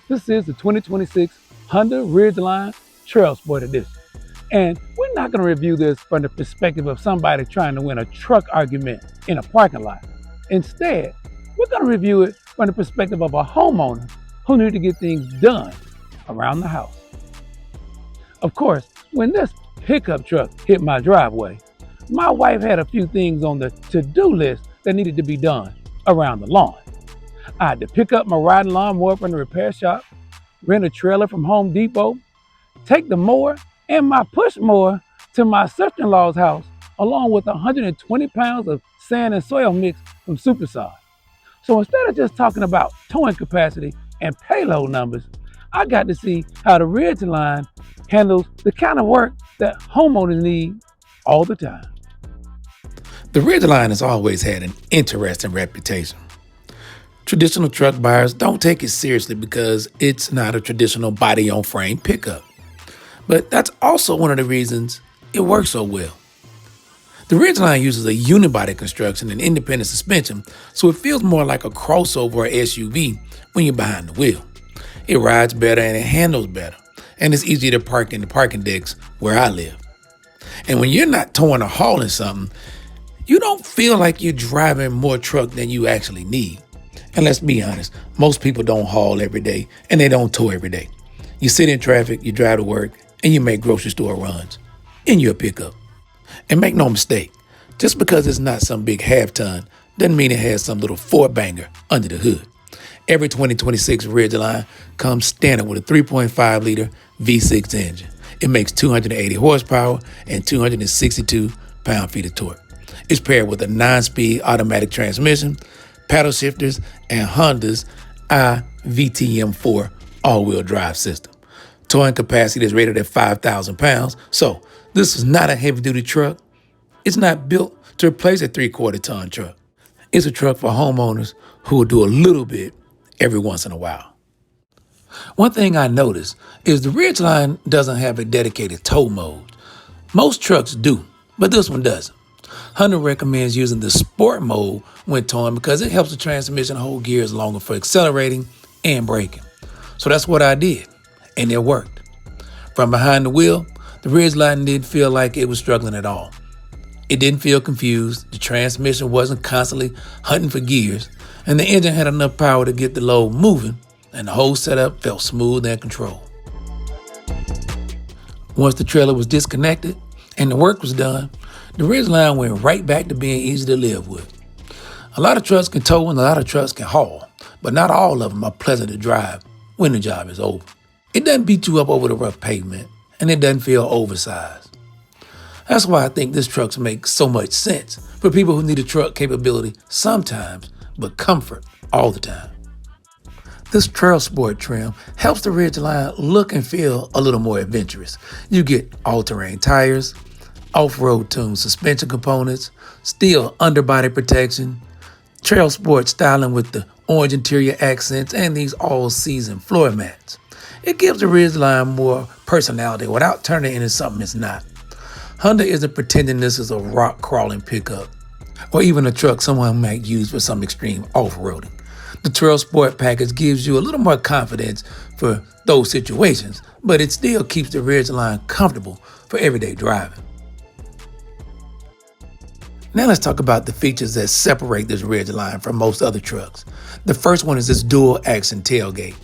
This is the 2026 Honda Ridgeline TrailSport Edition. And we're not going to review this from the perspective of somebody trying to win a truck argument in a parking lot. Instead, we're going to review it from the perspective of a homeowner who need to get things done around the house. Of course, when this pickup truck hit my driveway, my wife had a few things on the to-do list that needed to be done around the lawn. I had to pick up my riding lawnmower from the repair shop, rent a trailer from Home Depot, take the mower and my push mower to my sister-in-law's house, along with 120 pounds of sand and soil mix from Superside. So instead of just talking about towing capacity and payload numbers, I got to see how the Ridgeline handles the kind of work that homeowners need all the time. The Ridgeline has always had an interesting reputation. Traditional truck buyers don't take it seriously because it's not a traditional body-on-frame pickup. But that's also one of the reasons it works so well. The Ridgeline uses a unibody construction and independent suspension, so it feels more like a crossover or SUV when you're behind the wheel. It rides better and it handles better, and it's easier to park in the parking decks where I live. And when you're not towing or hauling something, you don't feel like you're driving more truck than you actually need. And let's be honest, most people don't haul every day and they don't tow every day. You sit in traffic, you drive to work, and you make grocery store runs in your pickup. And make no mistake, just because it's not some big half ton doesn't mean it has some little four-banger under the hood. Every 2026 Ridgeline comes standard with a 3.5-liter V6 engine. It makes 280 horsepower and 262 pound-feet of torque. It's paired with a 9-speed automatic transmission, paddle shifters, and Honda's iVTM4 all-wheel drive system. Towing capacity is rated at 5,000 pounds, so this is not a heavy-duty truck. It's not built to replace a 3/4-ton truck. It's a truck for homeowners who will do a little bit every once in a while. One thing I noticed is the Ridgeline doesn't have a dedicated tow mode. Most trucks do, but this one doesn't. Honda recommends using the sport mode when towing because it helps the transmission hold gears longer for accelerating and braking. So that's what I did, and it worked. From behind the wheel, the Ridgeline didn't feel like it was struggling at all. It didn't feel confused, the transmission wasn't constantly hunting for gears, and the engine had enough power to get the load moving, and the whole setup felt smooth and controlled. Once the trailer was disconnected and the work was done, the Ridgeline went right back to being easy to live with. A lot of trucks can tow and a lot of trucks can haul, but not all of them are pleasant to drive when the job is over. It doesn't beat you up over the rough pavement, and it doesn't feel oversized. That's why I think this truck makes so much sense for people who need a truck capability sometimes, but comfort all the time. This TrailSport trim helps the Ridgeline look and feel a little more adventurous. You get all-terrain tires, off-road tuned suspension components, steel underbody protection, TrailSport styling with the orange interior accents, and these all-season floor mats. It gives the Ridgeline more personality without turning it into something it's not. Honda isn't pretending this is a rock-crawling pickup, or even a truck someone might use for some extreme off-roading. The TrailSport package gives you a little more confidence for those situations, but it still keeps the Ridgeline comfortable for everyday driving. Now let's talk about the features that separate this Ridgeline from most other trucks. The first one is this dual-action tailgate.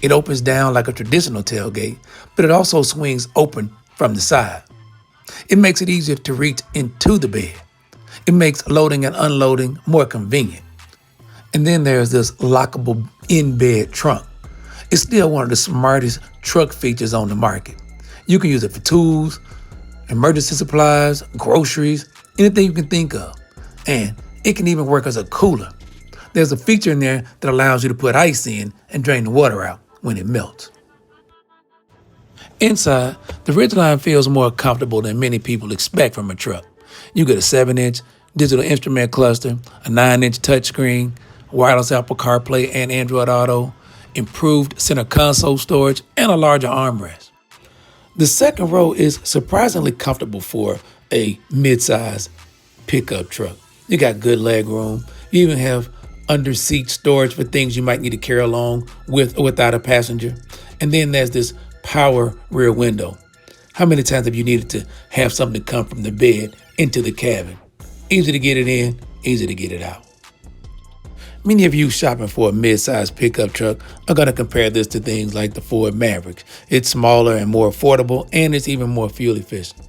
It opens down like a traditional tailgate, but it also swings open from the side. It makes it easier to reach into the bed. It makes loading and unloading more convenient. And then there's this lockable in-bed trunk. It's still one of the smartest truck features on the market. You can use it for tools, emergency supplies, groceries, anything you can think of. And it can even work as a cooler. There's a feature in there that allows you to put ice in and drain the water out when it melts. Inside, the Ridgeline feels more comfortable than many people expect from a truck. You get a 7-inch digital instrument cluster, a 9-inch touchscreen, wireless Apple CarPlay and Android Auto, improved center console storage, and a larger armrest. The second row is surprisingly comfortable for a mid-size pickup truck. You got good leg room. You even have under seat storage for things you might need to carry along with or without a passenger. And then there's this power rear window. How many times have you needed to have something come from the bed into the cabin? Easy to get it in, easy to get it out. Many of you shopping for a mid-sized pickup truck are going to compare this to things like the Ford Maverick. It's smaller and more affordable, and it's even more fuel efficient.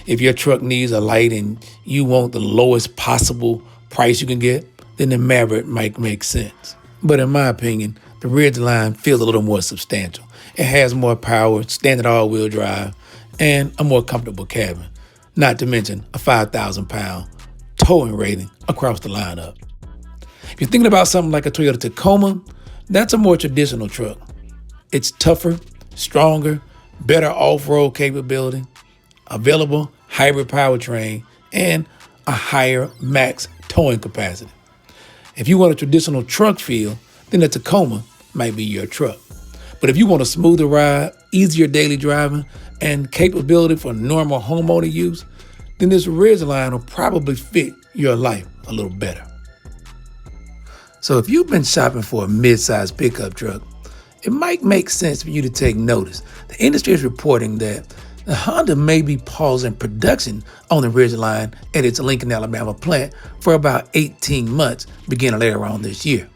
If your truck needs a light and you want the lowest possible price you can get, then the Maverick might make sense. But in my opinion, the Ridgeline feels a little more substantial. It has more power, standard all-wheel drive, and a more comfortable cabin, not to mention a 5,000-pound towing rating across the lineup. If you're thinking about something like a Toyota Tacoma, that's a more traditional truck. It's tougher, stronger, better off-road capability, available hybrid powertrain, and a higher max towing capacity. If you want a traditional truck feel, then the Tacoma might be your truck. But if you want a smoother ride, easier daily driving, and capability for normal homeowner use, then this Ridgeline will probably fit your life a little better. So if you've been shopping for a mid-sized pickup truck, it might make sense for you to take notice. The industry is reporting that the Honda may be pausing production on the Ridgeline at its Lincoln, Alabama plant for about 18 months, beginning later on this year.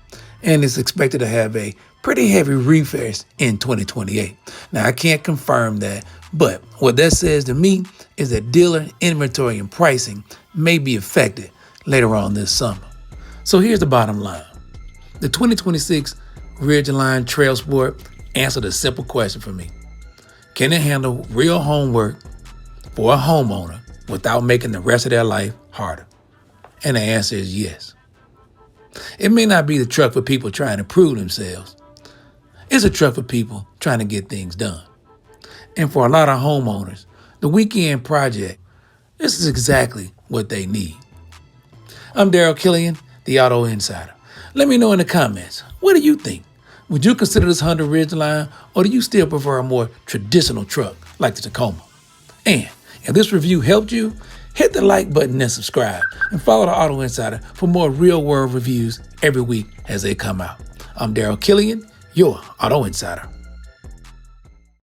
And it's expected to have a pretty heavy refresh in 2028. Now, I can't confirm that, but what that says to me is that dealer inventory and pricing may be affected later on this summer. So here's the bottom line. The 2026 Ridgeline TrailSport answered a simple question for me. Can it handle real homework for a homeowner without making the rest of their life harder? And the answer is yes. It may not be the truck for people trying to prove themselves. It's a truck for people trying to get things done. And for a lot of homeowners, the weekend project, this is exactly what they need. I'm Daryl Killian, the AutoNsider. Let me know in the comments, what do you think? Would you consider this Honda Ridgeline, or do you still prefer a more traditional truck like the Tacoma? And if this review helped you, hit the like button and subscribe, and follow the AutoNsider for more real-world reviews every week as they come out. I'm Daryl Killian, your AutoNsider.